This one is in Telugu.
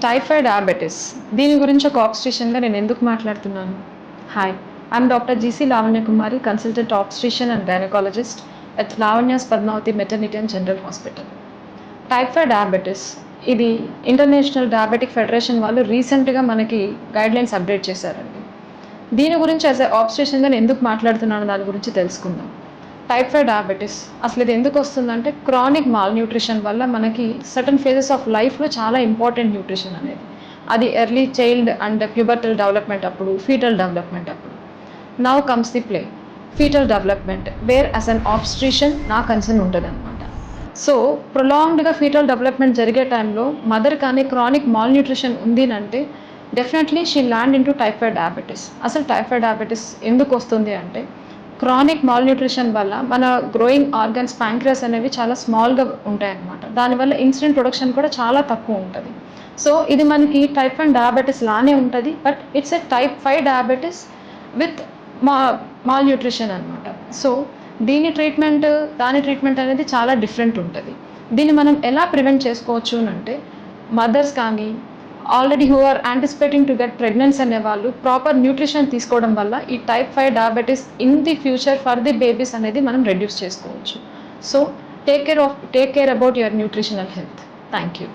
టైఫాయిడ్ డయాబెటిస్ దీని గురించి ఒక ఆబ్స్ట్రిషన్గా నేను ఎందుకు మాట్లాడుతున్నాను? Hi, I'm doctor G C Lavanya Kumari, consultant obstetrician and gynaecologist at Lavanya's Padmavati maternity and general hospital. Typhoid diabetes ఇది ఇంటర్నేషనల్ డయాబెటిక్ ఫెడరేషన్ వాళ్ళు రీసెంట్గా మనకి గైడ్లైన్స్ అప్డేట్ చేశారండి. దీని గురించి యాజ్ ఎ ఆబ్స్ట్రిషన్గా నేను ఎందుకు మాట్లాడుతున్నాను దాని గురించి తెలుసుకుందాం. టైఫాయిడ్ డయాబెటిస్ అసలు ఇది ఎందుకు వస్తుందంటే క్రానిక్ మాల్ న్యూట్రిషన్ వల్ల మనకి సర్టన్ ఫేజెస్ ఆఫ్ లైఫ్లో చాలా ఇంపార్టెంట్ న్యూట్రిషన్ అనేది. అది early child and pubertal development అప్పుడు, ఫీటల్ డెవలప్మెంట్ అప్పుడు. Now comes the play foetal development where as an obstetrician నా కన్సర్న్ ఉంటుంది అనమాట. సో ప్రొలాంగ్డ్గా ఫీటల్ డెవలప్మెంట్ జరిగే టైంలో మదర్ కానీ క్రానిక్ మాల్ న్యూట్రిషన్ ఉంది అంటే definitely she land in to typhoid diabetes. అసలు టైఫాయిడ్ డయాబెటిస్ ఎందుకు వస్తుంది అంటే క్రానిక్ మాల్ న్యూట్రిషన్ వల్ల మన గ్రోయింగ్ ఆర్గన్స్ ప్యాంక్రస్ అనేవి చాలా స్మాల్గా ఉంటాయన్నమాట. దానివల్ల ఇన్సులిన్ ప్రొడక్షన్ కూడా చాలా తక్కువ ఉంటుంది. సో ఇది మనకి టైప్ 1 డయాబెటిస్ లానే ఉంటుంది, but it's a type 5 diabetes with mall nutrition అనమాట. సో దాని ట్రీట్మెంట్ అనేది చాలా డిఫరెంట్ ఉంటుంది. దీన్ని మనం ఎలా ప్రివెంట్ చేసుకోవచ్చు అంటే మదర్స్ కానీ already who are anticipating to get pregnancy అనే వాళ్ళు ప్రాపర్ న్యూట్రిషన్ తీసుకోవడం వల్ల ఈ type 5 diabetes in the future for the babies అనేది మనం రెడ్యూస్ చేసుకోవచ్చు. So take care about your nutritional health. Thank you.